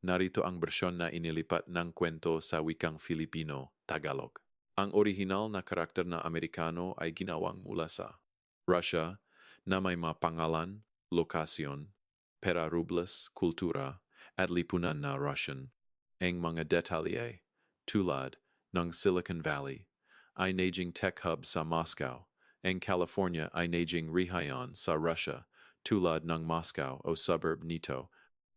Narito ang bersyon na inilipat ng kwento sa wikang Filipino, Tagalog. Ang orihinal na karakter na Amerikano ay ginawang mula sa Russia na may mga pangalan, lokasyon, pera rubles, kultura, at lipunan na Russian. Ang mga detalye, tulad ng Silicon Valley, ay naging tech hub sa Moscow. Ang California ay naging rehiyon sa Russia, tulad ng Moscow o suburb nito.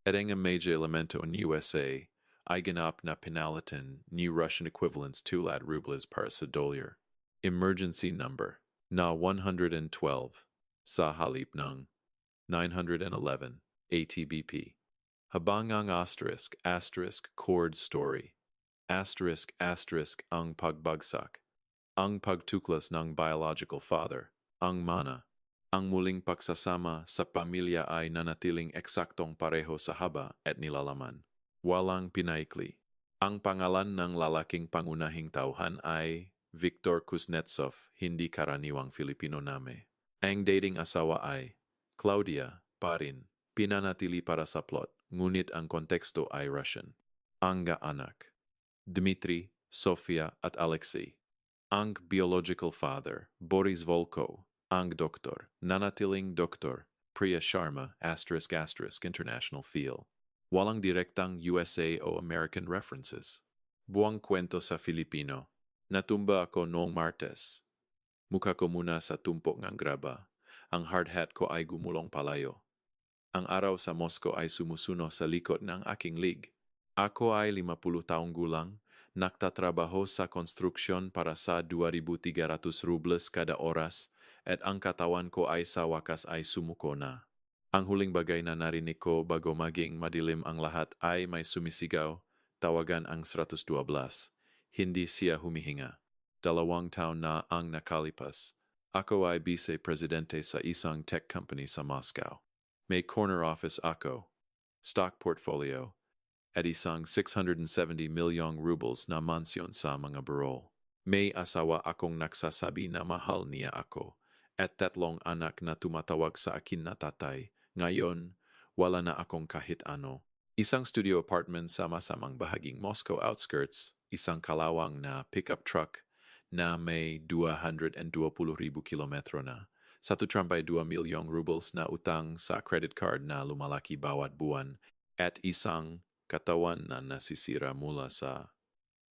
At ang major elemento ng USA ay ganap na pinalitan ni Russian equivalents tulad rubles para sa dolyar. Emergency number na 112 sa halip ng 911 ATBP. Habang ang asterisk chord story, asterisk ang pagbagsak, ang pagtuklas ng biological father, ang mana, ang muling pagsasama sa pamilya ay nanatiling eksaktong pareho sa haba at nilalaman. Walang pinaikli. Ang pangalan ng lalaking pangunahing tauhan ay Viktor Kuznetsov, hindi karaniwang Filipino name. Ang dating asawa ay Claudia pa rin, pinanatili para sa plot, ngunit ang konteksto ay Russian. Ang anak, Dmitry, Sofia at Alexei. Ang biological father, Boris Volko. Ang doktor, nanatiling doktor, Priya Sharma, international feel. Walang direktang USA o American references. Buwang kwento sa Filipino. Natumba ako noong Martes. Mukha ko muna sa tumpok ng graba. Ang hard hat ko ay gumulong palayo. Ang araw sa Moscow ay sumusuno sa likod ng aking lig. Ako ay 50 taong gulang, nagtatrabaho sa konstruksyon para sa 2,300 rubles kada oras, at ang katawan ko ay sa wakas ay sumuko na. Ang huling bagay na narinig ko bago maging madilim ang lahat ay may sumisigaw, tawagan ang 112. Hindi siya humihinga. 2 taon na ang nakalipas. Ako ay vice-presidente sa isang tech company sa Moscow. May corner office ako, stock portfolio, at isang 670 milyong rubles na mansyon sa mga burol. May asawa akong nagsasabi na mahal niya ako, at 3 anak na tumatawag sa akin na tatay. Ngayon, wala na akong kahit ano. Isang studio apartment sa masamang bahaging Moscow outskirts, isang kalawang na pickup truck na may 220,000 kilometro na. Sa tutrampay 2 milyong rubles na utang sa credit card na lumalaki bawat buwan, at isang katawan na nasisira mula sa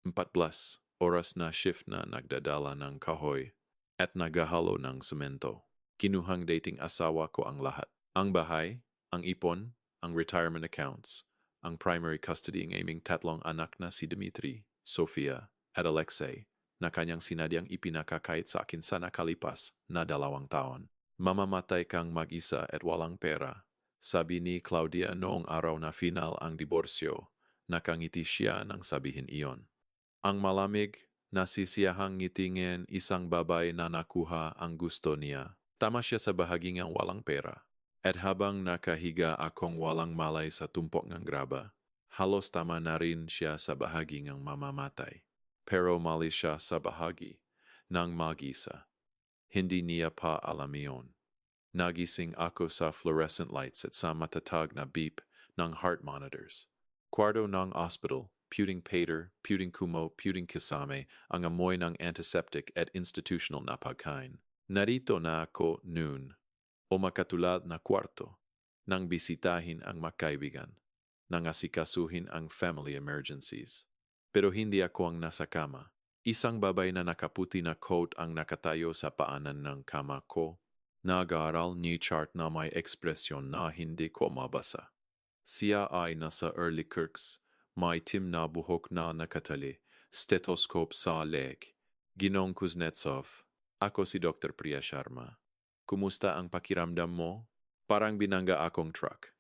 14 oras na shift na nagdadala ng kahoy at naghahalo ng semento. Kinuhang dating asawa ko ang lahat. Ang bahay, ang ipon, ang retirement accounts, ang primary custody ng aming 3 anak na si Dmitry, Sofia, at Alexei, na kanyang sinadyang ipinakakait sa akin sa nakalipas na 2 taon. Mamamatay kang mag-isa at walang pera, sabi ni Claudia noong araw na final ang diborsyo. Nakangiti siya nang sabihin iyon. Ang malamig, nasisiyahang ngitingin isang babae na nakuha ang gusto niya. Tama siya sa bahaging ang walang pera. At habang nakahiga akong walang malay sa tumpok ng graba, halos tama na rin siya sa bahaging ang mamamatay. Pero mali siya sa bahagi ng mag-isa. Hindi niya pa alam iyon. Nagising ako sa fluorescent lights at sa matatag na beep ng heart monitors. Kwarto ng hospital, puting pater, puting kumo, puting kasame, ang amoy ng antiseptic at institutional na pagkain. Narito na ako noon, o makatulad na kwarto, nang bisitahin ang makaibigan, nang asikasuhin ang family emergencies. Pero hindi ako ang nasa kama. Isang babay na nakaputi na coat ang nakatayo sa paanan ng kama ko. Nag-aaral ni chart na may ekspresyon na hindi ko mabasa. Siya ay nasa early kirks, may itim na buhok na nakatali, stethoscope sa leg. Ginong Kuznetsov, ako si Dr. Priya Sharma. Kumusta ang pakiramdam mo? Parang binangga akong truck.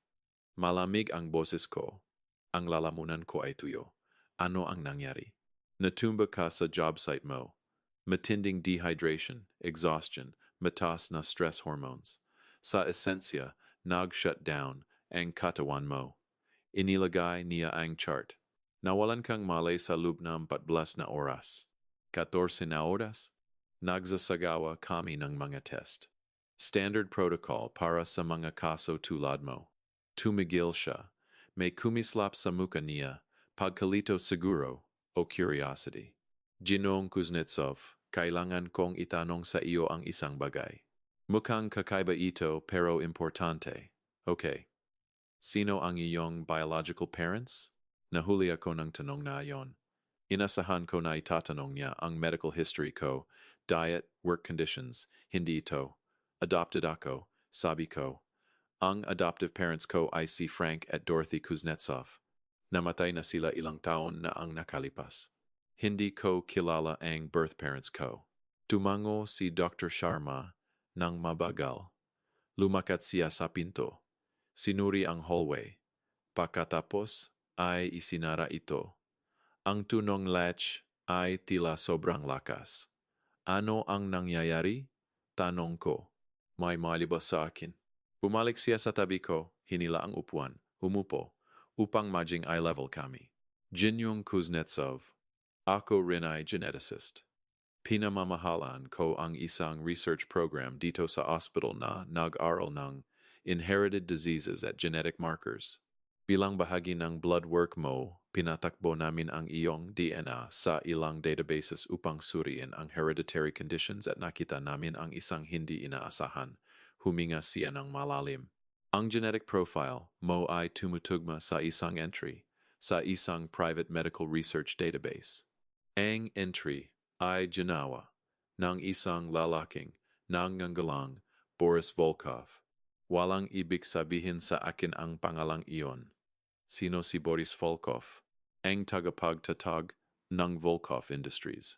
Malamig ang boses ko. Ang lalamunan ko ay tuyo. Ano ang nangyari? Natumba ka sa job site mo. Matinding dehydration, exhaustion, mataas na stress hormones. Sa esensya, nag-shut down ang katawan mo. Inilagay niya ang chart. Nawalan kang malay sa loob ng 14 na oras. 14 na oras? Nagsasagawa kami ng mga test. Standard protocol para sa mga kaso tulad mo. Tumigil siya. may kumislap sa muka niya, pagkalito siguro, o curiosity. Ginoong Kuznetsov, kailangan kong itanong sa iyo ang isang bagay. Mukhang kakaiba ito pero importante. Okay. Sino ang iyong biological parents? Nahuli ako ng tanong na iyon. Inasahan ko na itatanong niya ang medical history ko, diet, work conditions, hindi ito. Adopted ako, sabi ko. Ang adoptive parents ko ay si Frank at Dorothy Kuznetsov. Namatay na sila ilang taon na ang nakalipas. Hindi ko kilala ang birth parents ko. Tumango si Dr. Sharma ng mabagal. Lumakat siya sa pinto. Sinuri ang hallway. Pagkatapos ay isinara ito. Ang tunong latch ay tila sobrang lakas. Ano ang nangyayari? Tanong ko. May malibas sa akin. Bumalik siya sa tabi ko, hinila ang upuan, humupo, upang maging eye level kami. Jinyong Kuznetsov. Ako rin ay geneticist. Pinamamahalan ko ang isang research program dito sa hospital na nag-aral ng inherited diseases at genetic markers. Bilang bahagi ng blood work mo, pinatakbo namin ang iyong DNA sa ilang databases upang suriin ang hereditary conditions at nakita namin ang isang hindi inaasahan. Huminga siya ng malalim. Ang genetic profile mo ay tumutugma sa isang entry sa isang private medical research database. Ang entry ay ginawa ng isang lalaking nanganggalang Boris Volkov. Walang ibig sabihin sa akin ang pangalang iyon. Sino si Boris Volkov? Ang tagapagtatag ng Volkov Industries.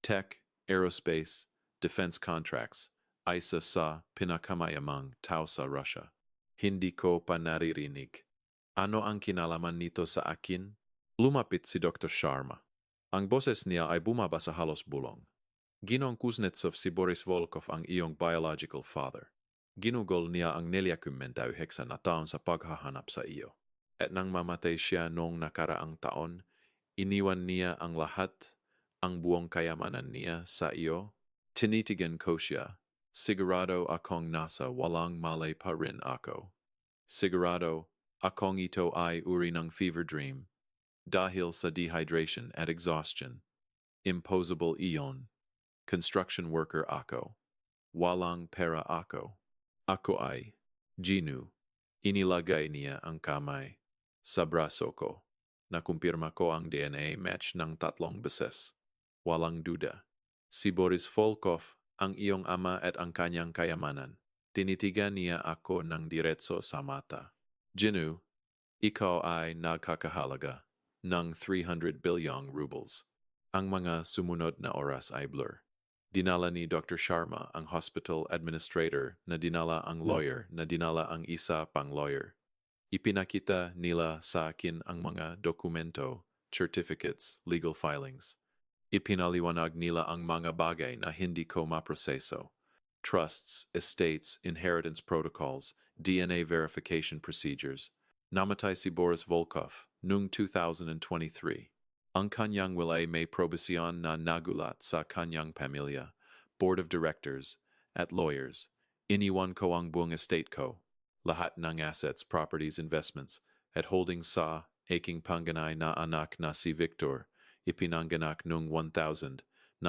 Tech, aerospace, defense contracts, isa sa pinakamayamang tao sa Russia. Hindi ko pa naririnig. Ano ang kinalaman nito sa akin? Lumapit si Dr. Sharma. Ang boses niya ay bumaba sa halos bulong. Ginong Kuznetsov si Boris Volkov ang iyong biological father. Ginugol niya ang 49 na taon sa paghahanap sa iyo. At nang mamatay siya noong nakaraang taon, iniwan niya ang lahat, ang buong kayamanan niya sa iyo. Tinitigan ko siya. Sigurado akong nasa walang malay pa rin ako. Sigurado akong ito ay uri ng fever dream dahil sa dehydration at exhaustion. Imposable iyon. Construction worker ako. Walang pera ako. Ako ay Ginu. Inilagay niya ang kamay sa braso ko. Nakumpirma ko ang DNA match ng 3 beses. Walang duda. Si Boris Volkov ang iyong ama at ang kanyang kayamanan. Tinitigan niya ako ng diretso sa mata. Ginu, ikaw ay nagkakahalaga ng 300 bilyong rubles. Ang mga sumunod na oras ay blur. Dinala ni Dr. Sharma ang hospital administrator na dinala ang lawyer na dinala ang isa pang lawyer. Ipinakita nila sa akin ang mga dokumento, certificates, legal filings. Ipinaliwanag nila ang mga bagay na hindi ko maproseso. Trusts, estates, inheritance protocols, DNA verification procedures. Namatay si Boris Volkov noong 2023. Ang kanyang wilay may probasyon na nagulat sa kanyang pamilya, board of directors, at lawyers. Iniwan ko ang buong estate ko, lahat ng assets, properties, investments, at holdings sa aking panganay na anak na si Victor, ipinanganak noong 1974,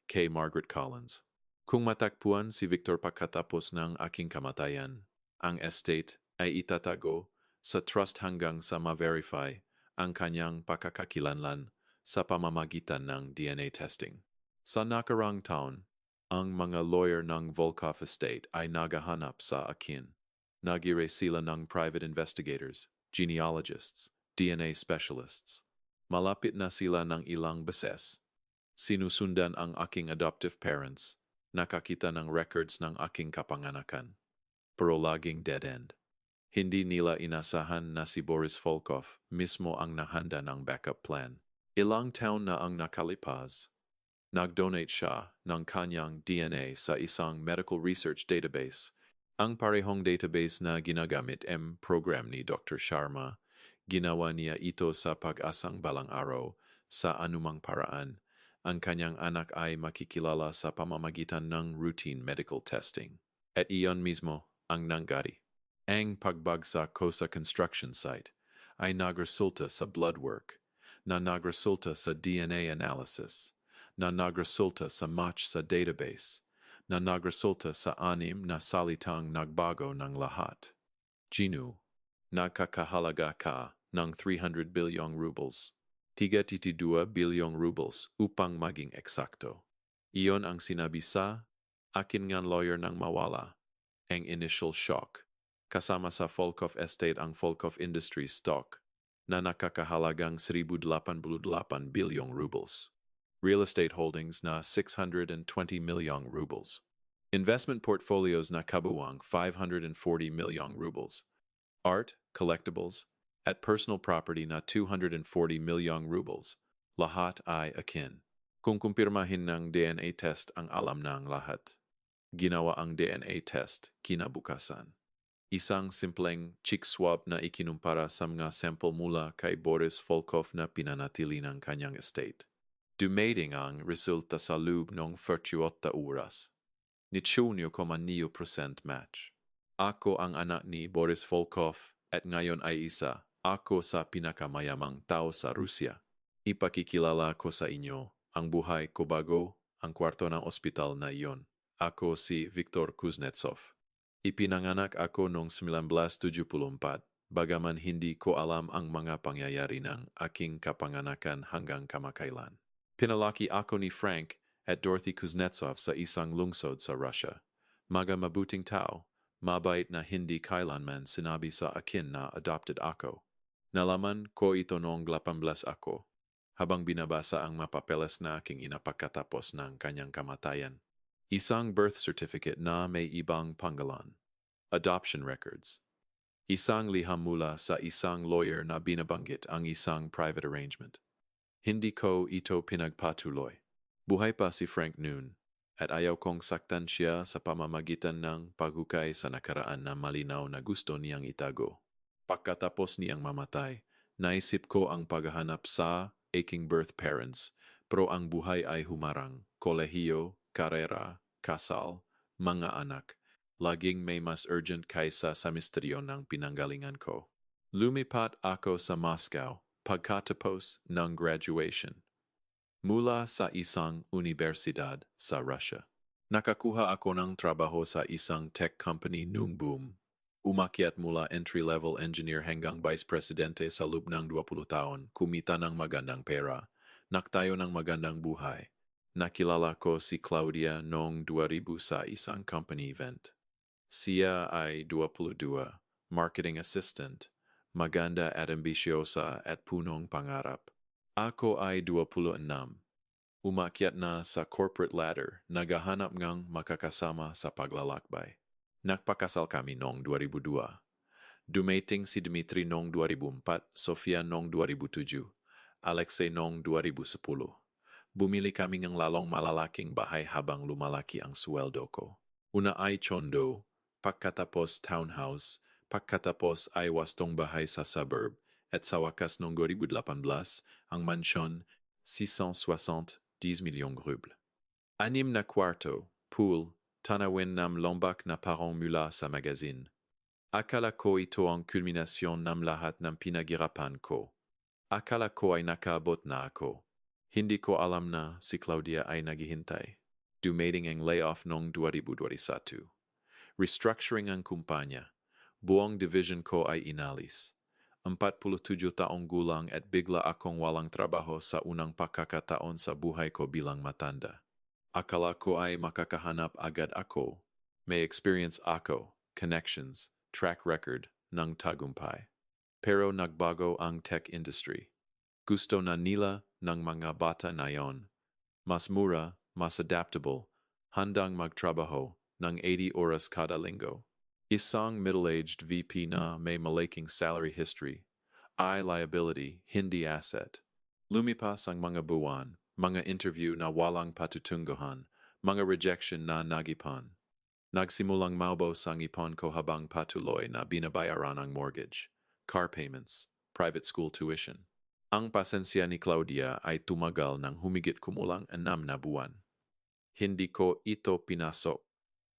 kay Margaret Collins. Kung matakpuan si Victor pagkatapos ng aking kamatayan, ang estate ay itatago sa trust hanggang sa ma-verify ang kanyang pakakakilanlan sa pamamagitan ng DNA testing. Sa nakarang taon, ang mga lawyer ng Volkov Estate ay naghahanap sa akin. Nagire sila ng private investigators, genealogists, DNA specialists. Malapit na sila ng ilang beses. Sinusundan ang aking adoptive parents, nakakita ng records ng aking kapanganakan. Pero laging dead end. Hindi nila inasahan na si Boris Volkov mismo ang nahanda ng backup plan. Ilang taon na ang nakalipas. Nag-donate siya ng kanyang DNA sa isang medical research database. Ang parehong database na ginagamit program ni Dr. Sharma, ginawa niya ito sa pag-asang balang araw sa anumang paraan. Ang kanyang anak ay makikilala sa pamamagitan ng routine medical testing. At iyon mismo ang nangyari. Ang pagbagsak ko sa construction site ay nagresulta sa blood work, na nagresulta sa DNA analysis, na nagresulta sa match sa database, na nagresulta sa anim na salitang nagbago ng lahat. Ginu, nagkakahalaga ka ng 300 bilyong rubles. 32 bilyong rubles upang maging eksakto. Iyon ang sinabi sa akin ngang lawyer ng mawala, ang initial shock. Kasama sa Volkov Estate ang Volkov Industries stock na nakakahalagang 1,088 bilyong rubles. Real estate holdings na 620 milyong rubles. Investment portfolios na kabuwang 540 milyong rubles. Art, collectibles, at personal property na 240 milyong rubles. Lahat ay akin. Kung kumpirmahin ng DNA test ang alam ng lahat. Ginawa ang DNA test kinabukasan. Isang simpleng cheek swab na ikinumpara sa mga sample mula kay Boris Volkov na pinanatili ng kanyang estate. Dumating ang resulta sa loob ng 48 oras. 99,9% match. Ako ang anak ni Boris Volkov at ngayon ay isa. Ako sa pinakamayamang tao sa Rusya. Ipakikilala ko sa inyo ang buhay ko bago ang kwarto ng ospital na iyon. Ako si Viktor Kuznetsov. Ipinanganak ako noong 1974, bagaman hindi ko alam ang mga pangyayari ng aking kapanganakan hanggang kamakailan. Pinalaki ako ni Frank at Dorothy Kuznetsov sa isang lungsod sa Russia. Mabuting tao, mabait na hindi kailanman sinabi sa akin na adopted ako. Nalaman ko ito noong 18 ako, habang binabasa ang mapapeles na aking ina pagkatapos ng kanyang kamatayan. Isang birth certificate na may ibang pangalan. Adoption records. Isang liham mula sa isang lawyer na binabanggit ang isang private arrangement. Hindi ko ito pinagpatuloy. Buhay pa si Frank noon, at ayaw kong saktan siya sa pamamagitan ng paghukay sa nakaraan na malinaw na gusto niyang itago. Pagkatapos niyang mamatay, naisip ko ang paghahanap sa aking birth parents, pero ang buhay ay humarang, kolehiyo, karera, kasal, mga anak. Laging may mas urgent kaysa sa misteryo ng pinanggalingan ko. Lumipat ako sa Moscow pagkatapos ng graduation. Mula sa isang universidad sa Russia. Nakakuha ako ng trabaho sa isang tech company noong boom. Umakyat mula entry-level engineer hanggang vice presidente sa loob ng 20 taon, kumita ng magandang pera, naktayo ng magandang buhay. Nakilala ko si Claudia noong 2000 sa isang company event. Siya ay 22, marketing assistant, maganda at ambisyosa at punong pangarap. Ako ay 26. Umakyat na sa corporate ladder, naghahanap ngang makakasama sa paglalakbay. Nagpakasal kami noong 2002. Dumating si Dmitry noong 2004, Sofia noong 2007, Alexei noong 2010. Bumili kami ng lalong malalaking bahay habang lumalaki ang sweldo ko. Una ay condo, pagkatapos townhouse, pagkatapos ay wastong bahay sa suburb, at sa wakas noong 2018, ang mansyon, 670 milyong ruble. 6 na kwarto, pool, tanawin ng lombak na parang mula sa magazine. Akala ko ito ang kulminasyon ng lahat ng pinaghirapan ko. Akala ko ay nakaabot na ako. Hindi ko alam na si Claudia ay naghihintay. Dumating ang layoff noong 2021. Restructuring ang kumpanya. Buong division ko ay inalis. 47 taong gulang at bigla akong walang trabaho sa unang pagkakataon sa buhay ko bilang matanda. Akala ko ay makakahanap agad ako. May experience ako, connections, track record, ng tagumpay. Pero nagbago ang tech industry. Gusto na nila ng mga bata na yon. Mas mura, mas adaptable, handang magtrabaho ng 80 oras kada linggo. Isang middle-aged VP na may malaking salary history, ay liability, hindi asset. Lumipas ang mga buwan, mga interview na walang patutunguhan, mga rejection na nagipan. Nagsimulang maubos ang ipon ko habang patuloy na binabayaran ang mortgage, car payments, private school tuition. Ang pasensya ni Claudia ay tumagal ng humigit kumulang 6 na buwan. Hindi ko ito pinasok,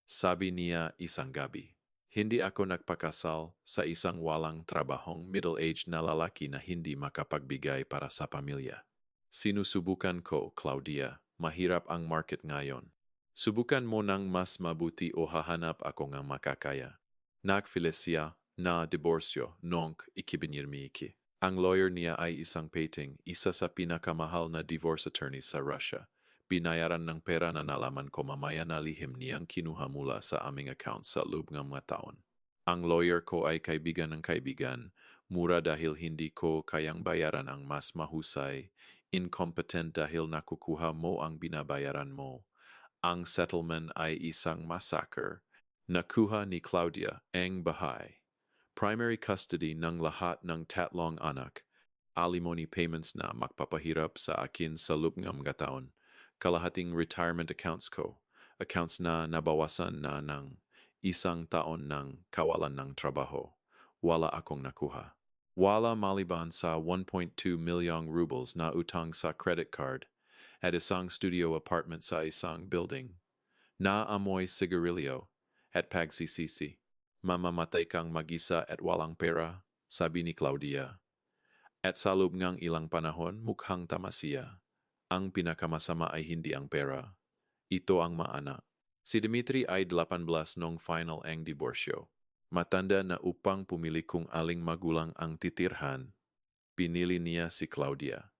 sabi niya isang gabi. Hindi ako nagpakasal sa isang walang trabahong middle-aged na lalaki na hindi makapagbigay para sa pamilya. Sinusubukan ko, Claudia, mahirap ang market ngayon. Subukan mo ng mas mabuti o hahanap ako ng makakaya. Nagfelicia na diborsyo nong ikibinirmiki. Ang lawyer niya ay isang painting, isa sa pinakamahal na divorce attorney sa Russia. Binayaran ng pera na nalaman ko mamaya na lihim niyang kinuha mula sa aming account sa loob ng mga taon. Ang lawyer ko ay kaibigan ng kaibigan, mura dahil hindi ko kayang bayaran ang mas mahusay, incompetent dahil nakukuha mo ang binabayaran mo. Ang settlement ay isang massacre. Nakuha ni Claudia ang bahay. Primary custody ng lahat ng tatlong anak. Alimony payments na magpapahirap sa akin sa loob ng mga taon. Kalahating retirement accounts ko. Accounts na nabawasan na ng isang taon ng kawalan ng trabaho. Wala akong nakuha. Wala maliban sa 1.2 milyong rubles na utang sa credit card at isang studio apartment sa isang building. Naamoy sigarilyo at pagsisisi. Mamamatay kang mag-isa at walang pera, sabi ni Claudia. At sa loob ng ilang panahon, mukhang tama siya. Ang pinakamasama ay hindi ang pera. Ito ang maana. Si Dimitri ay 18 nung final ang diborsyo. Matanda na upang pumili kung aling magulang ang titirhan. Pinili niya si Claudia.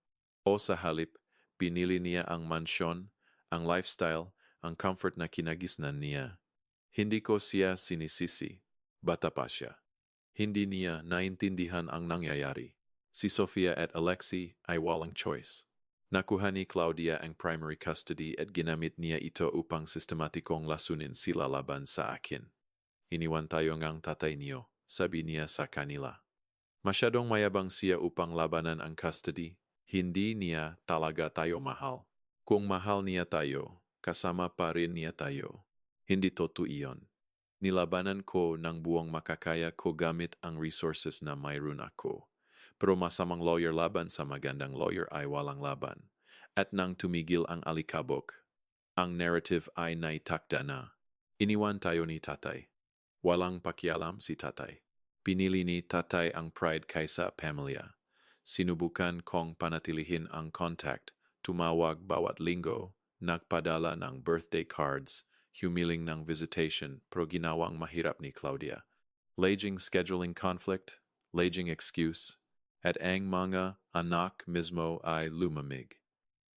O sa halip, pinili niya ang mansyon, ang lifestyle, ang comfort na kinagisnan niya. Hindi ko siya sinisisi. Bata pa siya. Hindi niya naintindihan ang nangyayari. Si Sofia at Alexei ay walang choice. Nakuha ni Claudia ang primary custody at ginamit niya ito upang sistematikong lasunin sila laban sa akin. Iniwan tayo ngang tatay niyo, sabi niya sa kanila. Masyadong mayabang siya upang labanan ang custody. Hindi niya talaga tayo mahal. Kung mahal niya tayo, kasama pa rin niya tayo. Hindi totoo iyon. Nilabanan ko ng buong makakaya ko gamit ang resources na mayroon ako. Pero masamang lawyer laban sa magandang lawyer ay walang laban. At nang tumigil ang alikabok, ang narrative ay naitakda na. Iniwan tayo ni tatay. Walang pakialam si tatay. Pinili ni tatay ang pride kaysa pamilya. Sinubukan kong panatilihin ang contact, tumawag bawat linggo, nagpadala ng birthday cards, humiling ng visitation pero ginawang mahirap ni Claudia. Laging scheduling conflict, laging excuse, at ang mga anak mismo ay lumamig.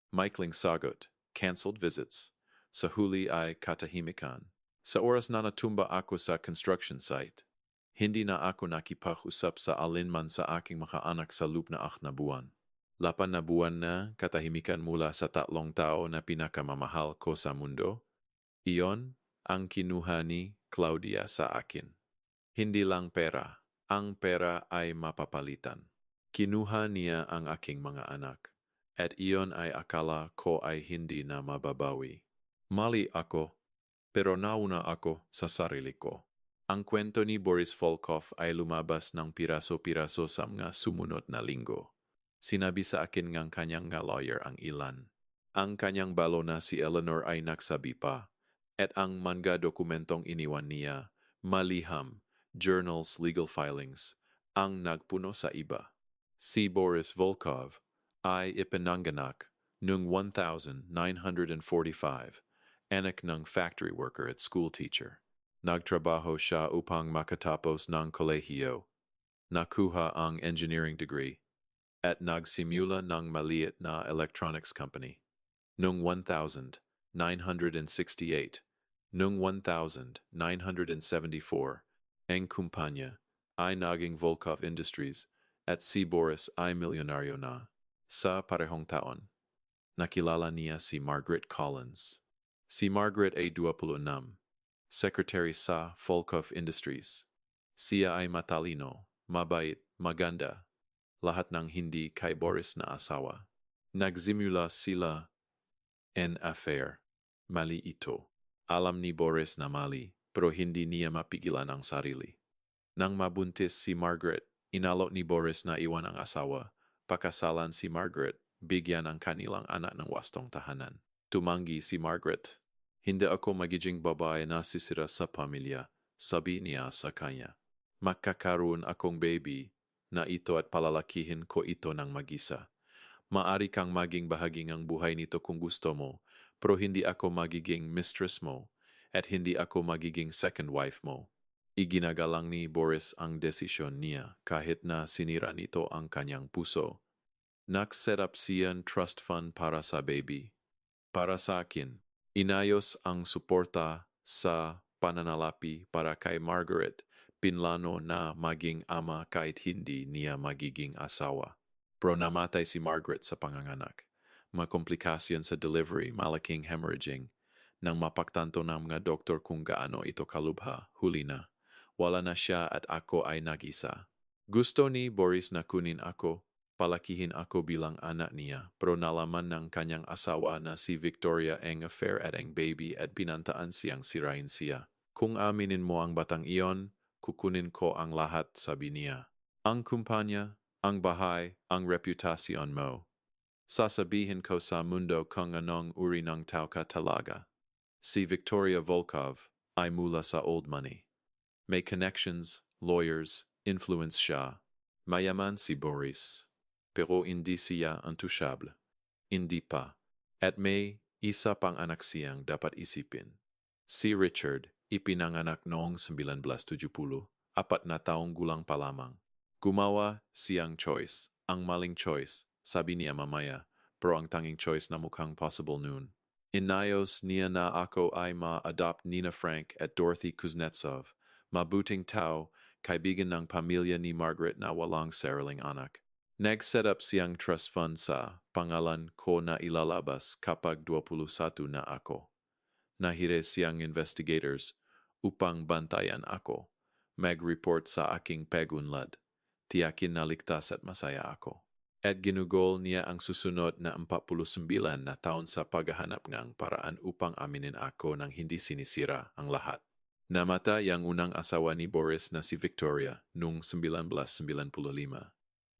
Maikling sagot, cancelled visits. Sa huli ay katahimikan. Sa oras na natumba ako sa construction site, hindi na ako nakipag-usap sa alinman sa aking mga anak sa loob na 8 na buwan. 8 na buwan na katahimikan mula sa 3 tao na pinakamamahal ko sa mundo. Iyon ang kinuha ni Claudia sa akin. Hindi lang pera, ang pera ay mapapalitan. Kinuha niya ang aking mga anak, at iyon ay akala ko ay hindi na mababawi. Mali ako, pero nauna ako sa sarili ko. Ang kwento ni Boris Volkov ay lumabas ng piraso-piraso sa mga sumunod na linggo. Sinabi sa akin ng kanyang lawyer ang ilan. Ang kanyang balo na si Eleanor ay nagsabi pa, at ang manga dokumentong iniwan niya, maliham, journals, legal filings, ang nagpuno sa iba. Si Boris Volkov ay ipinanganak noong 1945, anak ng factory worker at school teacher. Nagtrabaho siya upang makatapos ng kolehiyo, nakuha ang engineering degree, at nagsimula ng maliit na electronics company. Noong 1968, noong 1974, ang kumpanya ay naging Volkov Industries at si Boris ay milyonaryo na. Sa parehong taon, nakilala niya si Margaret Collins. Si Margaret ay 26, secretary sa Volkov Industries. Siya ay matalino, mabait, maganda, lahat ng hindi kay Boris na asawa. Nagsimula sila en affair. Mali ito. Alam ni Boris na mali, pero hindi niya mapigilan ang sarili. Nang mabuntis si Margaret, inalok ni Boris na iwan ang asawa. Pakasalan si Margaret, bigyan ang kanilang anak ng wastong tahanan. Tumanggi si Margaret. Hindi ako magiging babae na sisira sa pamilya. sabi niya sa kanya. Magkakaroon akong baby na ito at palalakihin ko ito ng mag-isa. Maari kang maging bahagi ng buhay nito kung gusto mo, pero hindi ako magiging mistress mo at hindi ako magiging second wife mo. Iginagalang ni Boris ang desisyon niya kahit na sinira nito ang kanyang puso. Nag-set up siyan trust fund para sa baby. Para sa akin, inayos ang suporta sa pananalapi para kay Margaret, pinlano na maging ama kahit hindi niya magiging asawa. Pero namatay si Margaret sa panganganak. Makomplikasyon sa delivery, malaking hemorrhaging. Nang mapagtanto ng mga doktor kung gaano ito kalubha, huli na. Wala na siya at ako ay nag-isa. Gusto ni Boris na kunin ako, palakihin ako bilang anak niya, pero nalaman ng kanyang asawa na si Victoria ang affair at ang baby at pinantaan siyang sirain siya. Kung aminin mo ang batang iyon, kukunin ko ang lahat, sabi niya. Ang kumpanya, ang bahay, ang reputasyon mo. Sasabihin ko sa mundo kung anong uri ng tao ka talaga. Si Victoria Volkov ay mula sa old money. May connections, lawyers, influence siya. Mayaman si Boris. Pero hindi siya untouchable. Hindi pa. At may isa pang anak siyang dapat isipin. Si Richard, ipinanganak noong 1970, 4 gulang pa lamang. Gumawa siyang choice, ang maling choice, sabi niya mamaya, pero ang tanging choice na mukhang possible noon. Inayos niya na ako ay ma-adopt Nina Frank at Dorothy Kuznetsov, mabuting tao, kaibigan ng pamilya ni Margaret na walang sariling anak. Nag-set up siyang trust fund sa pangalan ko na ilalabas kapag 21 na ako. Nahire siyang investigators upang bantayan ako. Mag-report sa aking pagunlad. Tiyakin na ligtas at masaya ako. At ginugol niya ang susunod na 49 na taon sa paghahanap ng paraan upang aminin ako nang hindi sinisira ang lahat. Namatay ang unang asawa ni Boris na si Victoria noong 1995.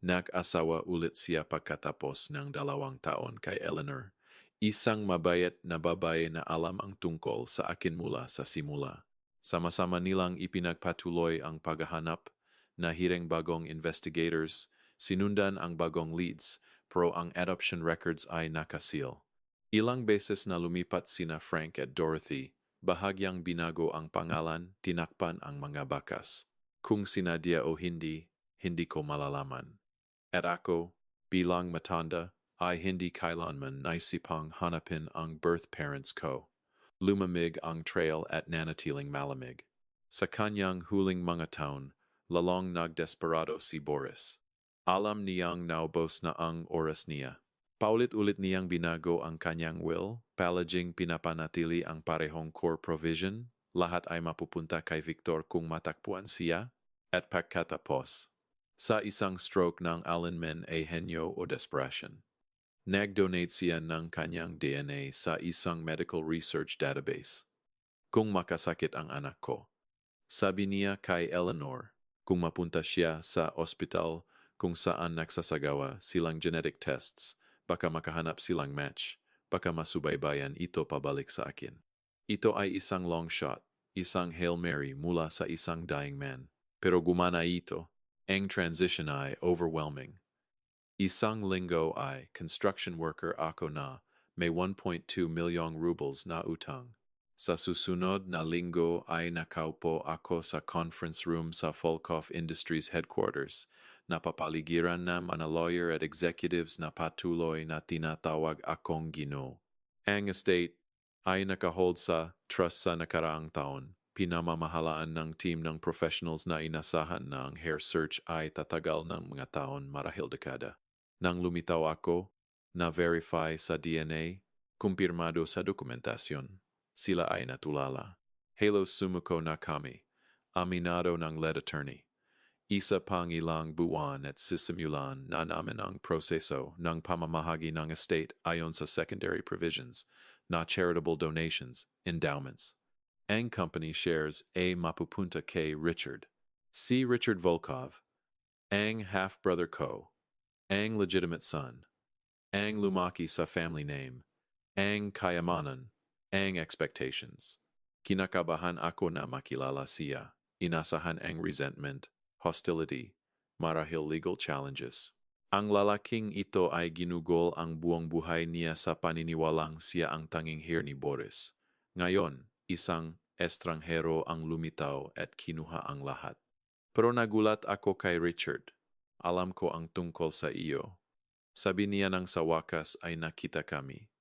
Nag-asawa ulit siya pagkatapos ng 2 taon kay Eleanor, isang mabayat na babae na alam ang tungkol sa akin mula sa simula. Sama-sama nilang ipinagpatuloy ang paghahanap, nahireng bagong investigators, sinundan ang bagong leads, pero ang adoption records ay nakasil. Ilang beses na lumipat sina Frank at Dorothy, bahagyang binago ang pangalan, tinakpan ang mga bakas. Kung sinadya o hindi, hindi ko malalaman. At ako, bilang matanda, ay hindi kailanman naisipang hanapin ang birth parents ko. Lumamig ang trail at nanatiling malamig. Sa kanyang huling mga taon, lalong nagdesperado si Boris. Alam niyang naubos na ang oras niya. Paulit-ulit niyang binago ang kanyang will, palaging pinapanatili ang parehong core provision, lahat ay mapupunta kay Victor kung matakpuan siya, at pagkatapos, sa isang stroke ng alinman ay henyo o desperation. Nag-donate siya ng kanyang DNA sa isang medical research database. Kung makasakit ang anak ko, sabi niya kay Eleanor, kung mapunta siya sa ospital kung saan nagsasagawa silang genetic tests, baka makahanap silang match, baka masubaybayan ito pabalik sa akin. Ito ay isang long shot, isang Hail Mary mula sa isang dying man. Pero gumana ito. Ang transition ay overwhelming. Isang linggo ay construction worker ako na may 1.2 milyong rubles na utang. Sa susunod na linggo ay nakaupo ako sa conference room sa Volkov Industries headquarters. Napapaligiran ng mga lawyer at executives na patuloy na tinatawag akong Ginoo. Ang estate ay nakahold sa trust sa nakaraang taon. Pinamamahalaan ng team ng professionals na inasahan na ang hair search ay tatagal ng mga taon marahil dekada. Nang lumitaw ako, na-verify sa DNA, kumpirmado sa dokumentasyon, sila ay natulala. Halo sumuko na kami, aminado ng lead attorney. Isa pang ilang buwan at sisimulan na namin ang proseso ng pamamahagi ng estate ayon sa secondary provisions, na charitable donations, endowments. Ang company shares ay mapupunta kay Richard. Si Richard Volkov, ang half-brother ko, ang legitimate son, ang lumaki sa family name, ang kayamanan, ang expectations. Kinakabahan ako na makilala siya. Inasahan ang resentment, hostility, marahil legal challenges. Ang lalaking ito ay ginugol ang buong buhay niya sa paniniwalang siya ang tanging heir ni Boris. Ngayon, isang estranghero ang lumitaw at kinuha ang lahat. Pero nagulat ako kay Richard. Alam ko ang tungkol sa iyo. Sabi niya nang sa wakas ay nakita kami.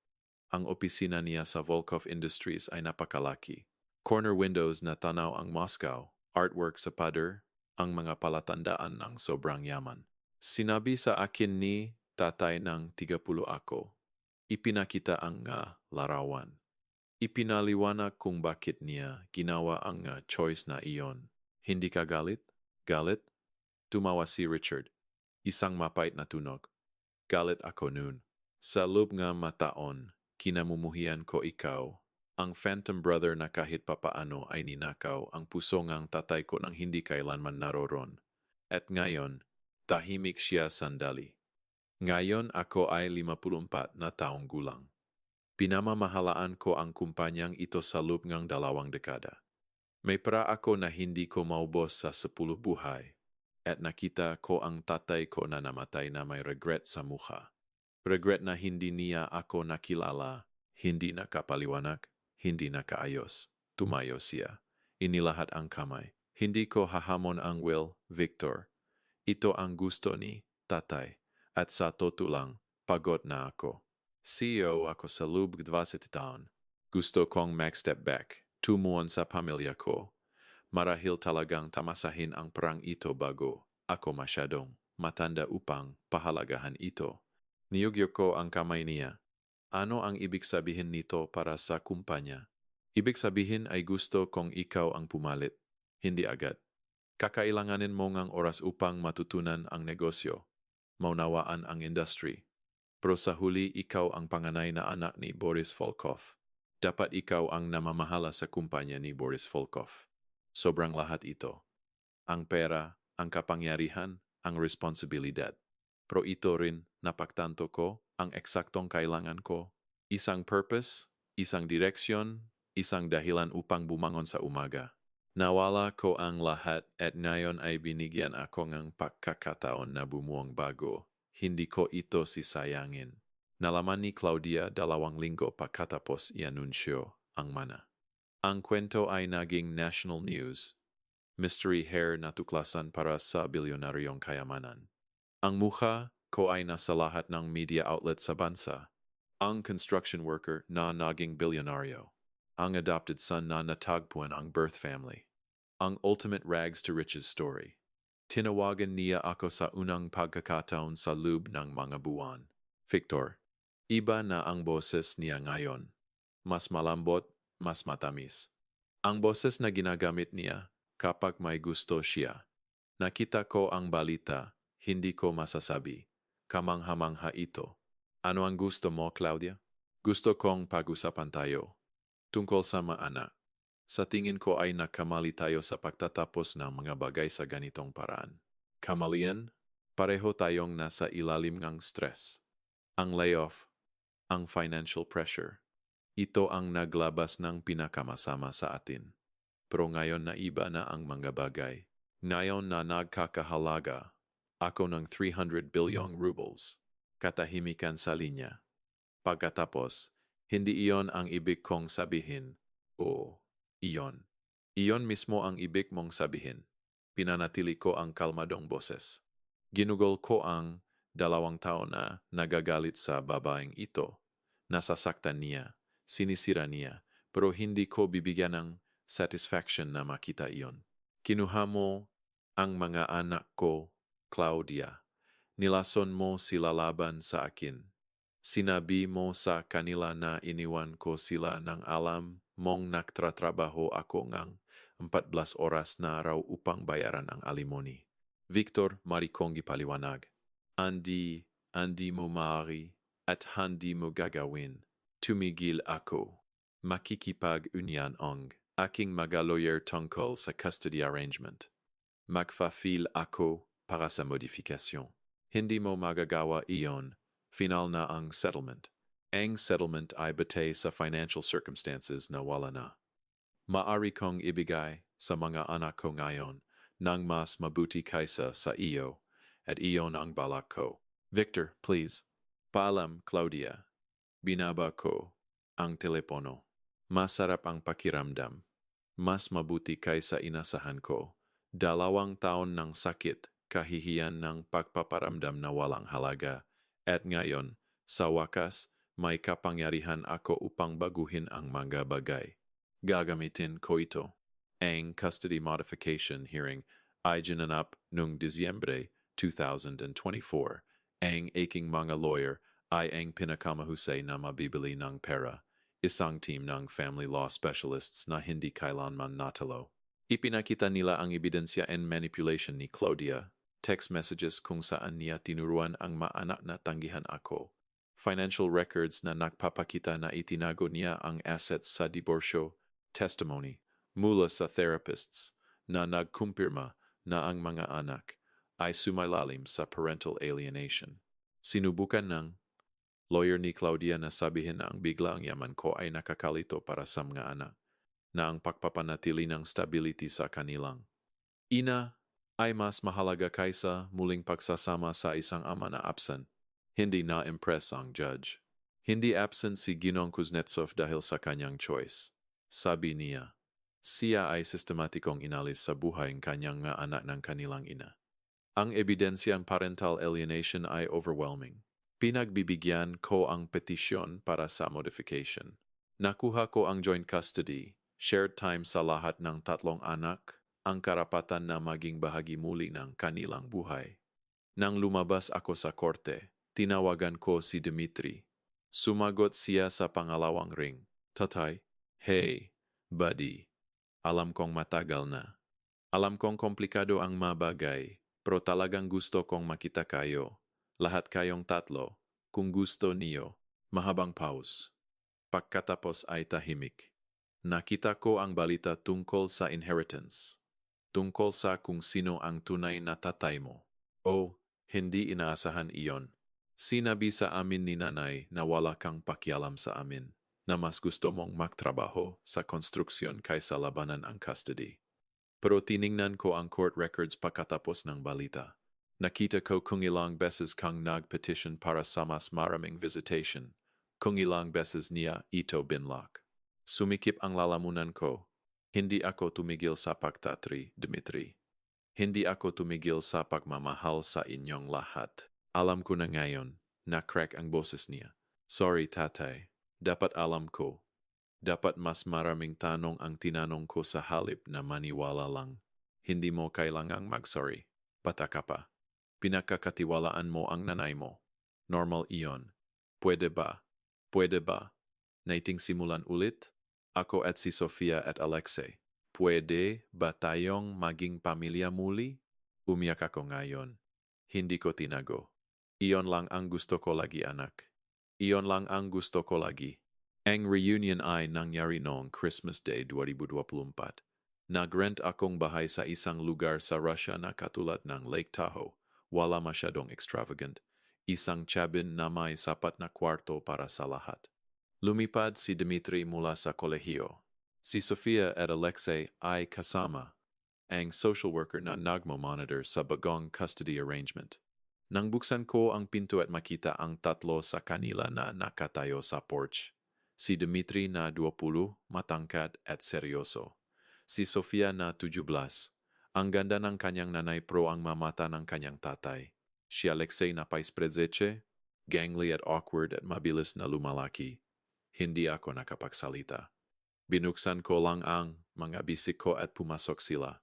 Ang opisina niya sa Volkov Industries ay napakalaki. Corner windows na tanaw ang Moscow, artwork sa pader, ang mga palatandaan ng sobrang yaman. Sinabi sa akin ni tatay ng 30 ako. Ipinakita ang larawan. Ipinaliwanag kung bakit niya ginawa ang choice na iyon. Hindi ka galit? Galit? Tumawa si Richard. Isang mapait na tunog. Galit ako noon. Sa loob nga mataon, kinamumuhian ko ikaw. Ang phantom brother na kahit papaano ay ninakaw ang puso ngang tatay ko nang hindi kailanman naroron. At ngayon, tahimik siya sandali. Ngayon ako ay 54 na taong gulang. Pinamamahalaan ko ang kumpanyang ito sa loob ng 2 dekada. May para ako na hindi ko maubos sa 10 buhay. At nakita ko ang tatay ko na namatay na may regret sa mukha. Regret na hindi niya ako nakilala, hindi nakapaliwanag, hindi nakaayos. Tumayo siya. Inilahat ang kamay. Hindi ko hahamon ang will, Victor. Ito ang gusto ni tatay. At sa totoo lang, pagod na ako. CEO ako sa loob 20 taon. Gusto kong mag-step back, tumuon sa pamilya ko. Marahil talagang tamasahin ang perang ito bago ako masyadong matanda upang pahalagahan ito. Niyugyo ko ang kamay niya. Ano ang ibig sabihin nito para sa kumpanya? Ibig sabihin ay gusto kong ikaw ang pumalit, hindi agad. Kakailanganin mo ngang oras upang matutunan ang negosyo, maunawaan ang industry. Pero sa huli ikaw ang panganay na anak ni Boris Volkov. Dapat ikaw ang namamahala sa kumpanya ni Boris Volkov. Sobrang lahat ito. Ang pera, ang kapangyarihan, ang responsibilidad. Pero ito rin, napagtanto ko, ang eksaktong kailangan ko. Isang purpose, isang direksyon, isang dahilan upang bumangon sa umaga. Nawala ko ang lahat at ngayon ay binigyan ako ng pagkakataon na bumuong bago. Hindi ko ito sisayangin. Nalaman ni Claudia 2 linggo pagkatapos ianunsyo ang mana. Ang kwento ay naging national news. Mystery hair na tuklasan para sa bilyonaryong kayamanan. Ang mukha ko ay nasa lahat ng media outlet sa bansa. Ang construction worker na naging bilyonaryo. Ang adopted son na natagpuan ang birth family. Ang ultimate rags to riches story. Tinawagan niya ako sa unang pagkakataon sa loob ng mga buwan. Victor, iba na ang boses niya ngayon. Mas malambot, mas matamis. Ang boses na ginagamit niya kapag may gusto siya. Nakita ko ang balita, hindi ko masasabi. Kamangha-mangha ito. Ano ang gusto mo, Claudia? Gusto kong pag-usapan tayo. Tungkol sa mga anak. Sa tingin ko ay nakamali tayo sa pagtatapos ng mga bagay sa ganitong paraan. Kamalian? Pareho tayong nasa ilalim ng stress. Ang layoff, ang financial pressure. Ito ang naglabas ng pinakamasama sa atin. Pero ngayon na iba na ang mga bagay. Ngayon na nagkakahalaga ako ng 300 billion rubles. Katahimikan sa linya. Pagkatapos, hindi iyon ang ibig kong sabihin. O, iyon. Iyon mismo ang ibig mong sabihin. Pinanatili ko ang kalmadong boses. Ginugol ko ang 2 taon na nagagalit sa babaeng ito. Nasasaktan niya, sinisira niya, pero hindi ko bibigyan ng satisfaction na makita iyon. Kinuha mo ang mga anak ko, Claudia. Nilason mo sila laban sa akin. Sinabi mo sa kanila na iniwan ko sila ng alam mong nagtatrabaho ako ngang 14 oras na araw upang bayaran ang alimony. Victor, mari kong ipaliwanag. Andi mo maaari at hindi mo gagawin. Tumigil ako. Makikipag-unyan ang aking mga-lawyer tungkol sa custody arrangement. Magfa-file ako para sa modifikasyon. Hindi mo magagawa iyon. Final na ang settlement. Ang settlement ay batay sa financial circumstances na wala na. Maari kong ibigay sa mga anak ko ngayon ng mas mabuti kaysa sa iyo, at iyon ang balak ko. Victor, please. Paalam, Claudia. Binaba ko ang telepono. Masarap ang pakiramdam. Mas mabuti kaysa inasahan ko. 2 taon ng sakit, kahihiyan ng pagpaparamdam na walang halaga. At ngayon, sa wakas, may kapangyarihan ako upang baguhin ang mga bagay. Gagamitin ko ito. Ang custody modification hearing ay ginanap noong Disyembre 2024. Ang aking mga lawyer ay ang pinakamahusay na mabibili ng pera. Isang team ng family law specialists na hindi kailanman natalo. Ipinakita nila ang ebidensya and manipulation ni Claudia, text messages kung saan niya tinuruan ang maanak na tanggihan ako, financial records na nagpapakita na itinago niya ang assets sa diborsyo, testimony mula sa therapists na nagkumpirma na ang mga anak ay sumailalim sa parental alienation. Sinubukan ng lawyer ni Claudia na sabihin na ang bigla ang yaman ko ay nakakalito para sa mga anak, na ang pagpapanatili ng stability sa kanilang ina ay mas mahalaga kaysa muling pagsasama sa isang ama na absent. Hindi na-impress ang judge. Hindi absent si Ginong Kuznetsov dahil sa kanyang choice. Sabi niya, siya ay sistematikong inalis sa buhay ng kanyang mga anak ng kanilang ina. Ang ebidensyang parental alienation ay overwhelming. Pinagbibigyan ko ang petisyon para sa modification. Nakuha ko ang joint custody, shared time sa lahat ng 3 anak, ang karapatan na maging bahagi muli ng kanilang buhay. Nang lumabas ako sa korte, tinawagan ko si Dmitry. Sumagot siya sa pangalawang ring. Tatay, hey, buddy. Alam kong matagal na. Alam kong komplikado ang mabagay, pero talagang gusto kong makita kayo. Lahat kayong 3, kung gusto niyo. Mahabang pause. Pagkatapos ay tahimik. Nakita ko ang balita tungkol sa inheritance. Tungkol sa kung sino ang tunay na tatay mo. Oh, hindi inaasahan iyon. Sinabi sa amin ni nanay na wala kang pakialam sa amin, na mas gusto mong magtrabaho sa konstruksyon kaysa labanan ang custody. Pero tiningnan ko ang court records pagkatapos ng balita. Nakita ko kung ilang beses kang nag-petition para sa mas maraming visitation, kung ilang beses niya ito binlock. Sumikip ang lalamunan ko. Hindi ako tumigil sa pagtatri, Dmitry. Hindi ako tumigil sa pagmamahal sa inyong lahat. Alam ko na ngayon, na-crack ang boses niya. Sorry, tatay. Dapat alam ko. Dapat mas maraming tanong ang tinanong ko sa halip na maniwala lang. Hindi mo kailangang mag-sorry. Bata ka pa. Pinakakatiwalaan mo ang nanay mo. Normal iyon. Pwede ba? Pwede ba? Naiting simulan ulit? Ako at si Sofia at Alexei. Pwede ba tayong maging pamilya muli? Umiyak ako ngayon. Hindi ko tinago. Iyon lang ang gusto ko lagi, anak. Iyon lang ang gusto ko lagi. Ang reunion ay nangyari noong Christmas Day 2024. Nag-rent akong bahay sa isang lugar sa Russia na katulad ng Lake Tahoe. Wala masyadong extravagant. Isang cabin na may sapat na kwarto para sa lahat. Lumipad si Dmitry mula sa kolehiyo. Si Sofia at Alexei ay kasama, ang social worker na nagmo-monitor sa bagong custody arrangement. Nang buksan ko ang pinto at makita ang 3 sa kanila na nakatayo sa porch. Si Dmitry na 20, matangkad at seryoso. Si Sofia na 17. Ang ganda ng kanyang nanay pro ang mamata ng kanyang tatay. Si Alexei na paisprezece, gangly at awkward at mabilis na lumalaki. Hindi ako nakapagsalita. Binuksan ko lang ang mga bisik ko at pumasok sila.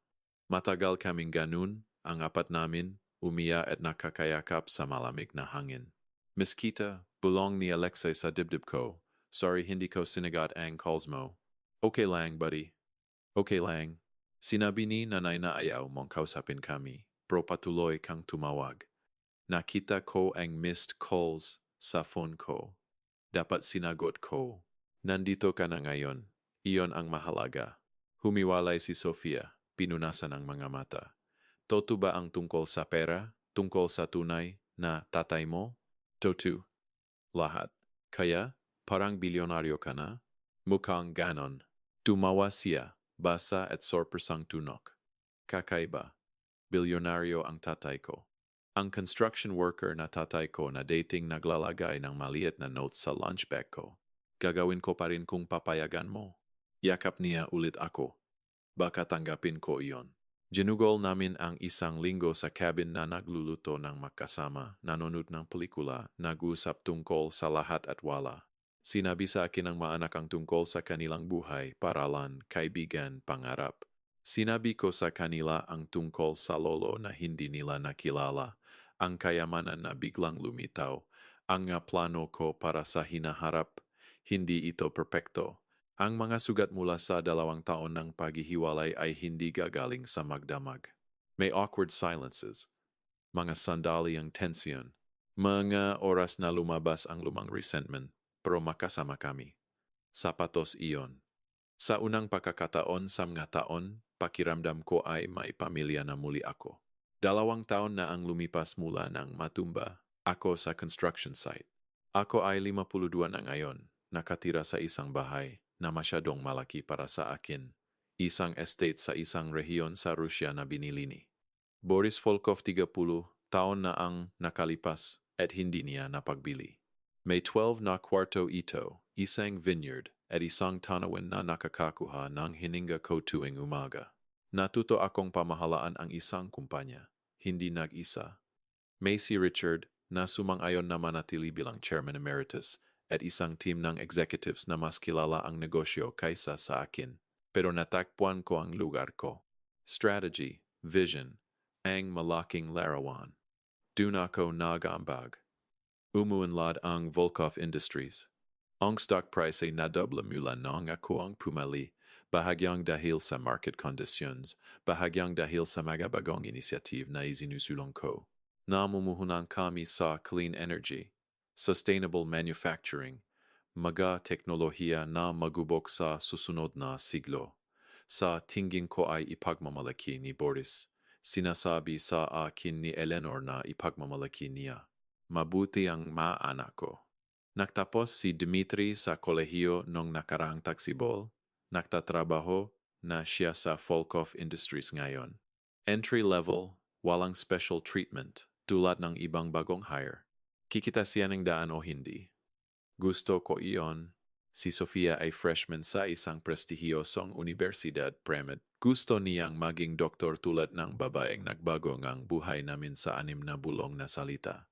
Matagal kaming ganun, ang 4 namin, umiya at nakakayakap sa malamig na hangin. Miskita, bulong ni Alexei sa dibdib ko. Sorry hindi ko sinagot ang calls mo. Okay lang, buddy. Okay lang. Sinabi ni nanay na ayaw mong kausapin kami, pero patuloy kang tumawag. Nakita ko ang missed calls sa phone ko. Dapat sinagot ko. Nandito ka na ngayon. Iyon ang mahalaga. Humiwalay si Sofia, pinunasan ang mga mata. Totoo ba ang tungkol sa pera? Tungkol sa tunay na tatay mo? Totoo. Lahat. Kaya, parang bilyonaryo ka na? Mukhang ganon. Tumawa siya, basa at sorpresang tunok. Kakaiba. Bilyonaryo ang tatay ko. Ang construction worker na tatay ko na dating naglalagay ng maliit na notes sa lunch bag ko. Gagawin ko pa rin kung papayagan mo. Yakap niya ulit ako. Baka tanggapin ko iyon. Ginugol namin ang isang linggo sa cabin na nagluluto ng magkasama, nanonood ng pelikula, nag-usap tungkol sa lahat at wala. Sinabi sa akin ng maanak ang tungkol sa kanilang buhay, paralan, kaibigan, pangarap. Sinabi ko sa kanila ang tungkol sa lolo na hindi nila nakilala, ang kayamanan na biglang lumitaw, ang plano ko para sa hinaharap, hindi ito perpekto. Ang mga sugat mula sa 2 taon ng paghihiwalay ay hindi gagaling sa magdamag. May awkward silences, mga sandali ang tensyon, mga oras na lumabas ang lumang resentment, pero makasama kami. Sapatos iyon. Sa unang pagkakataon sa mga taon, pakiramdam ko ay may pamilya na muli ako. 2 taon na ang lumipas mula ng matumba ako sa construction site. Ako ay 52 na ngayon, nakatira sa isang bahay na masyadong malaki para sa akin. Isang estate sa isang rehiyon sa Rusya na binili ni Boris Volkov. 30 taon na ang nakalipas at hindi niya napagbili. May 12 na kwarto ito, isang vineyard, at isang tanawin na nakakakuha ng hininga ko tuwing umaga. Natuto akong pamahalaan ang isang kumpanya, hindi nag-isa. May si Richard na sumang-ayon na manatili bilang chairman emeritus at isang team ng executives na mas kilala ang negosyo kaysa sa akin. Pero natakpuan ko ang lugar ko. Strategy, vision, ang malaking larawan. Dun ako nag-ambag. Umuunlad ang Volkov Industries. Ang stock price ay nadobla mula nang ako ang pumali, bahagyang dahil sa market conditions, bahagyang dahil sa mga bagong initiative na isinusulong ko. Namumuhunan kami sa clean energy, sustainable manufacturing, mga teknolohiya na magubok sa susunod na siglo. Sa tingin ko ay ipagmamalaki ni Boris. Sinasabi sa akin ni Eleanor na ipagmamalaki niya. Mabuti ang maanak ko. Nagtapos si Dmitry sa kolehiyo nung nakaraang taksibol. Nagtatrabaho na siya sa Volkov Industries ngayon. Entry level, walang special treatment, tulad ng ibang bagong hire. Kikita siya ng daan o hindi. Gusto ko iyon. Si Sofia ay freshman sa isang prestihiyosong universidad premed. Gusto niyang maging doktor tulad ng babaeng nagbago ngang buhay namin sa 6 na bulong na salita.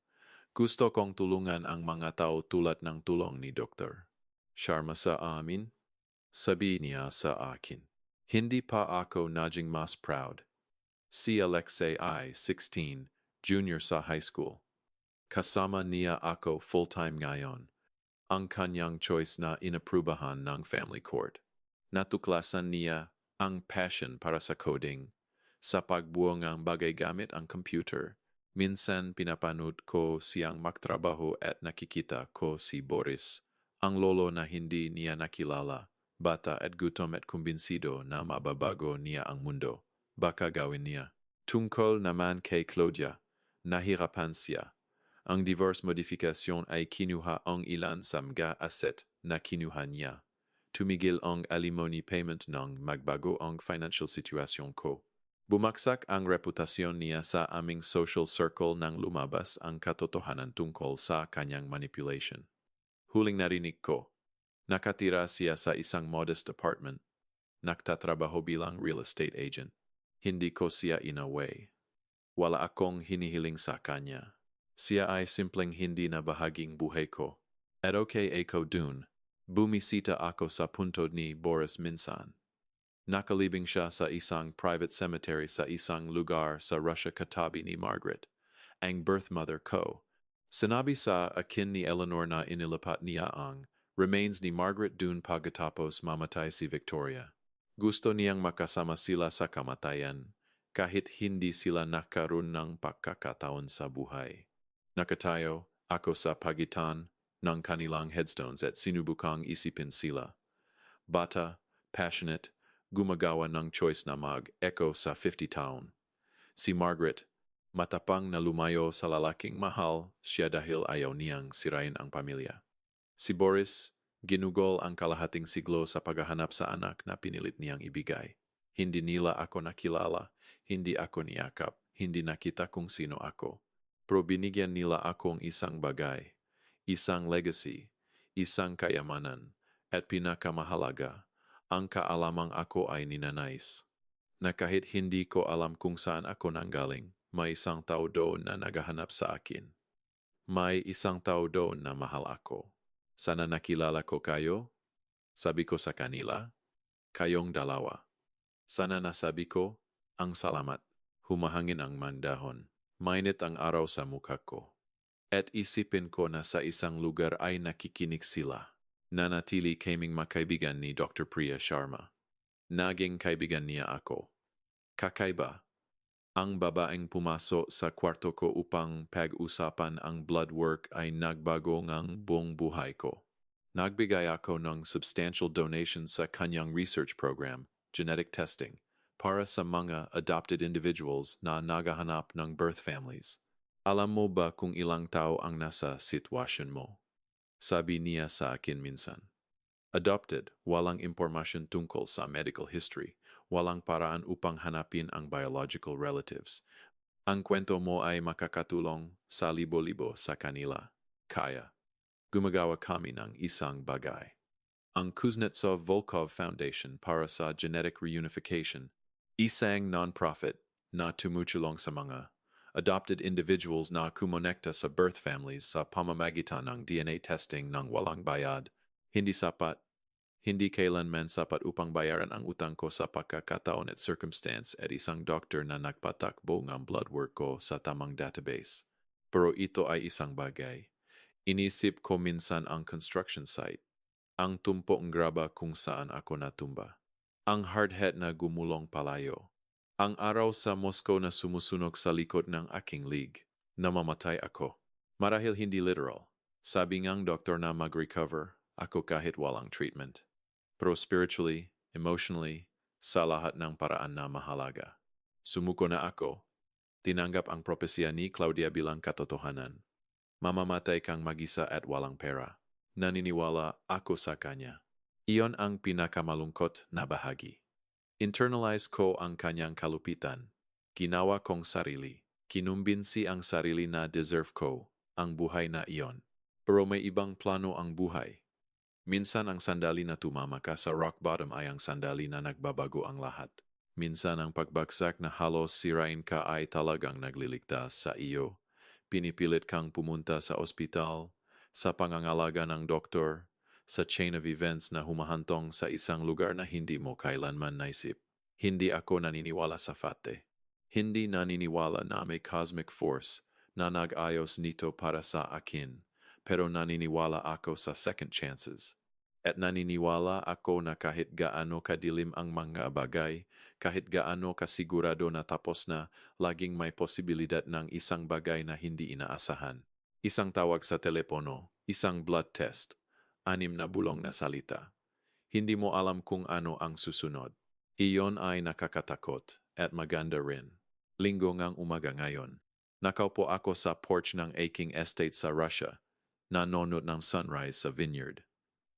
Gusto kong tulungan ang mga tao tulad ng tulong ni Doktor Sharma sa amin. Sabi niya sa akin. Hindi pa ako naging mas proud. Si Alexei ay 16, junior sa high school. Kasama niya ako full-time ngayon. Ang kanyang choice na inaprubahan ng family court. Natuklasan niya ang passion para sa coding. Sa pagbuo ng bagay gamit ang computer, minsan pinapanood ko siyang magtrabaho at nakikita ko si Boris, ang lolo na hindi niya nakilala, bata at gutom at kumbinsido na mababago niya ang mundo. Baka gawin niya. Tungkol naman kay Claudia, nahirapan siya. Ang divorce modification ay kinuha ang ilan sa mga asset na kinuha niya. Tumigil ang alimony payment nang magbago ang financial situation ko. Bumaksak ang reputasyon niya sa aming social circle nang lumabas ang katotohanan tungkol sa kanyang manipulation. Huling narinig ko, nakatira siya sa isang modest apartment. Nagtatrabaho bilang real estate agent. Hindi ko siya inaway. Wala akong hinihiling sa kanya. Siya ay simpleng hindi na bahaging buhay ko. At okay ako dun. Bumisita ako sa punto ni Boris minsan. Nakalibing siya sa isang private cemetery sa isang lugar sa Russia katabi ni Margaret, ang birth mother ko. Sinabi sa akin ni Eleanor na inilipat niya ang remains ni Margaret dun pagkatapos mamatay si Victoria. Gusto niyang makasama sila sa kamatayan, kahit hindi sila nakaroon ng pagkakataon sa buhay. Nakatayo ako sa pagitan ng kanilang headstones at sinubukang isipin sila. Bata, passionate, gumagawa ng choice na mag-echo sa 50 taon. Si Margaret, matapang na lumayo sa lalaking mahal siya dahil ayaw niyang sirain ang pamilya. Si Boris, Ginugol ang kalahating siglo sa paghahanap sa anak na pinilit niyang ibigay. Hindi nila ako nakilala, hindi ako niyakap, hindi nakita kung sino ako. Pero binigyan nila akong isang bagay, isang legacy, isang kayamanan, at pinakamahalaga, ang kaalamang ako ay ninanais. Na kahit hindi ko alam kung saan ako nanggaling, may isang tao doon na naghahanap sa akin. May isang tao doon na mahal ako. Sana nakilala ko kayo? Sabi ko sa kanila, kayong dalawa. Sana nasabi ko, ang salamat. Humahangin ang mandahon. Mainit ang araw sa mukha ko. At isipin ko na sa isang lugar ay nakikinig sila. Nanatili kaming makaibigan ni Dr. Priya Sharma. Naging kaibigan niya ako. Kakaiba. Ang babaeng pumasok sa kwarto ko upang pag-usapan ang blood work ay nagbago ngang buong buhay ko. Nagbigay ako ng substantial donation sa kanyang research program, genetic testing, para sa mga adopted individuals na naghahanap ng birth families. Alam mo ba kung ilang tao ang nasa sitwasyon mo? Sabi niya sa akin minsan. Adopted, walang impormasyon tungkol sa medical history, walang paraan upang hanapin ang biological relatives. Ang kwento mo ay makakatulong sa libo-libo sa kanila. Kaya, gumagawa kami ng isang bagay. Ang Kuznetsov-Volkov Foundation para sa Genetic Reunification, isang non-profit na tumutulong sa mga adopted individuals na kumonekta sa birth families sa pamamagitan ng DNA testing ng walang bayad. Hindi sapat. Hindi kailanman sapat upang bayaran ang utang ko sa pagkakataon at circumstance at isang doktor na nagpatakbo ng blood work ko sa tamang database. Pero ito ay isang bagay. Inisip ko minsan ang construction site, ang tumpok graba kung saan ako natumba, ang hard hat na gumulong palayo, ang araw sa Moscow na sumusunog sa likod ng aking lig, namamatay ako. Marahil hindi literal. Sabi ngang doktor na mag-recover ako kahit walang treatment. Pero spiritually, emotionally, sa lahat ng paraan na mahalaga. Sumuko na ako. Tinanggap ang propesya ni Claudia bilang katotohanan. Mamamatay kang mag-isa at walang pera. Naniniwala ako sa kanya. Iyon ang pinakamalungkot na bahagi. Internalize ko ang kanyang kalupitan. Ginawa kong sarili. Kinumbinsi ang sarili na deserve ko ang buhay na iyon. Pero may ibang plano ang buhay. Minsan ang sandali na tumama ka sa rock bottom ay ang sandali na nagbabago ang lahat. Minsan ang pagbagsak na halos sirain ka ay talagang nagliligtas sa iyo. Pinipilit kang pumunta sa ospital, sa pangangalaga ng doktor, sa chain of events na humahantong sa isang lugar na hindi mo kailanman naisip. Hindi ako naniniwala sa fate. Hindi naniniwala na may cosmic force na nag-ayos nito para sa akin, pero naniniwala ako sa second chances. At naniniwala ako na kahit gaano kadilim ang mga bagay, kahit gaano kasigurado na tapos na, laging may posibilidad ng isang bagay na hindi inaasahan. Isang tawag sa telepono, isang blood test, 6 na bulong na salita. Hindi mo alam kung ano ang susunod. Iyon ay nakakatakot at maganda rin. Linggo ngang umaga ngayon. Nakaupo ako sa porch ng aking estate sa Russia, nanonood ng sunrise sa vineyard.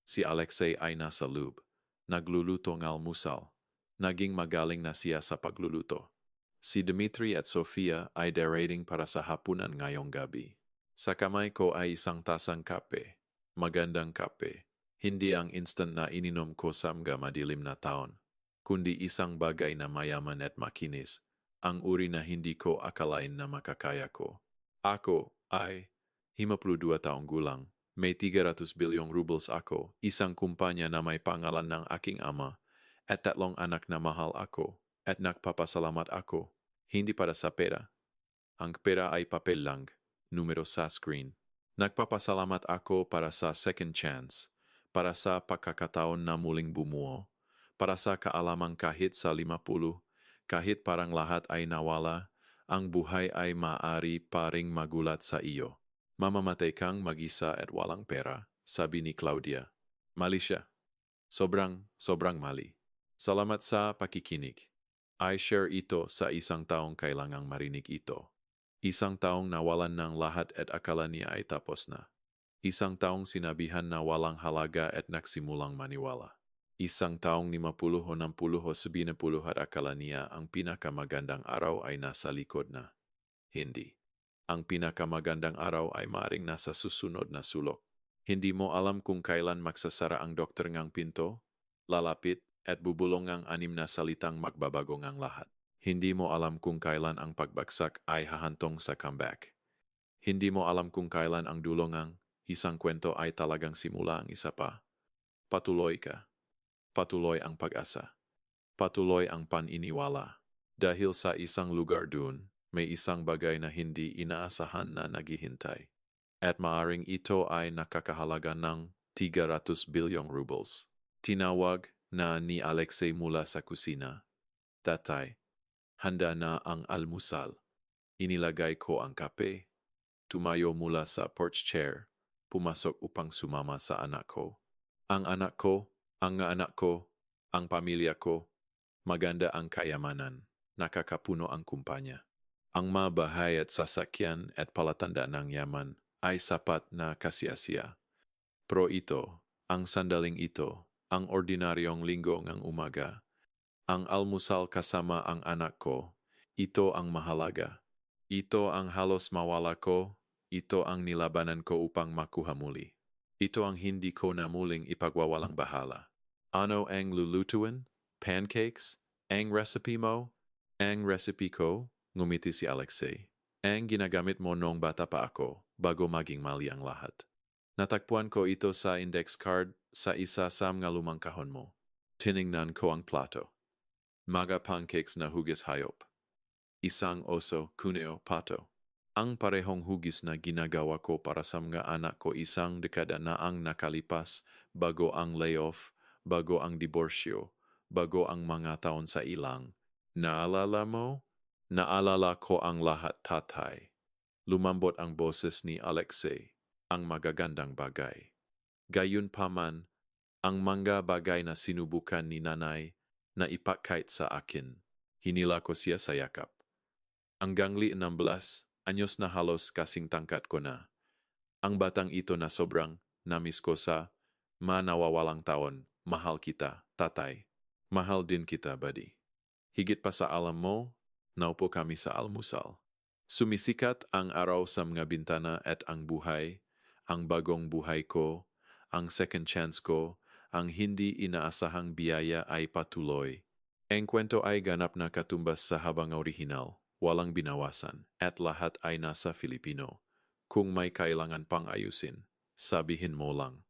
Si Alexei ay nasa loob, nagluluto ng almusal. Naging magaling na siya sa pagluluto. Si Dmitri at Sofia ay darating para sa hapunan ngayong gabi. Sa kamay ko ay isang tasang kape, magandang kape. Hindi ang instant na ininom ko sa mga madilim na taon, kundi isang bagay na mayaman at makinis, ang uri na hindi ko akalain na makakaya ko. Ako ay 52 taong gulang. May 300 bilyong rubles ako, isang kumpanya na may pangalan ng aking ama, at 3 anak na mahal ako, at nagpapasalamat ako, hindi para sa pera. Ang pera ay papel lang, numero sa screen. Nagpapasalamat ako para sa second chance, para sa pagkakataon na muling bumuo, para sa kaalamang kahit sa 50, kahit parang lahat ay nawala, ang buhay ay maaari pa ring magulat sa iyo. Mamamatay kang mag-isa at walang pera, sabi ni Claudia. Mali siya. Sobrang mali. Salamat sa pakikinig. I share ito sa isang taong kailangang marinig ito. Isang taong nawalan ng lahat at akala niya ay tapos na. Isang taong sinabihan na walang halaga at nagsimulang maniwala. Isang taong 50 o 60 o 70 at akala niya ang pinakamagandang araw ay nasa likod na. Hindi. Ang pinakamagandang araw ay maring nasa susunod na sulok. Hindi mo alam kung kailan magsasara ang doktor ngang pinto, lalapit at bubulong ang 6 na salitang magbabago ngang lahat. Hindi mo alam kung kailan ang pagbagsak ay hahantong sa comeback. Hindi mo alam kung kailan ang dulongang isang kwento ay talagang simula ang isa pa. Patuloy ka. Patuloy ang pag-asa. Patuloy ang paniniwala. Dahil sa isang lugar dun, may isang bagay na hindi inaasahan na naghihintay. At maaring ito ay nakakahalaga ng 300 bilyong rubles. Tinawag na ni Alexei mula sa kusina. Tatay, handa na ang almusal. Inilagay ko ang kape. Tumayo mula sa porch chair. Pumasok upang sumama sa anak ko. Ang anak ko, ang anak ko, ang pamilya ko, maganda ang kayamanan, nakakapuno ang kumpanya. Ang mabahay at sasakyan at palatanda ng yaman ay sapat na kasiyasiya. Pero ito, ang sandaling ito, ang ordinaryong linggo ng umaga, ang almusal kasama ang anak ko, ito ang mahalaga. Ito ang halos mawala ko, ito ang nilabanan ko upang makuha muli. Ito ang hindi ko na muling ipagwawalang bahala. Ano ang lulutuin? Pancakes? Ang recipe mo? Ang recipe ko? Ngumiti si Alexei. Ang ginagamit mo noong bata pa ako, bago maging mali ang lahat. Natakpuan ko ito sa index card sa isa sa mga lumang kahon mo. Tiningnan ko ang plato. Maga pancakes na hugis hayop. Isang oso, kuneo, pato. Ang parehong hugis na ginagawa ko para sa mga anak ko isang dekada na ang nakalipas, bago ang layoff, bago ang diborsyo, bago ang mga taon sa ilang. Naalala mo? Naalala ko ang lahat, tatay. Lumambot ang boses ni Alexei, ang magagandang bagay. Gayunpaman, ang mga bagay na sinubukan ni nanay na ipakait sa akin, hinila ko siya sa yakap. Hanggang 16 anyos na halos kasing tangkat ko na. Ang batang ito na sobrang namis ko sa manawawalang taon. Mahal kita, tatay. Mahal din kita, buddy. Higit pa sa alam mo, naupo kami sa almusal. Sumisikat ang araw sa mga bintana at ang buhay, ang bagong buhay ko, ang second chance ko, ang hindi inaasahang biyaya ay patuloy. Ang kwento ay ganap na katumbas sa habang orihinal, walang binawasan, at lahat ay nasa Filipino. Kung may kailangan pang ayusin, sabihin mo lang.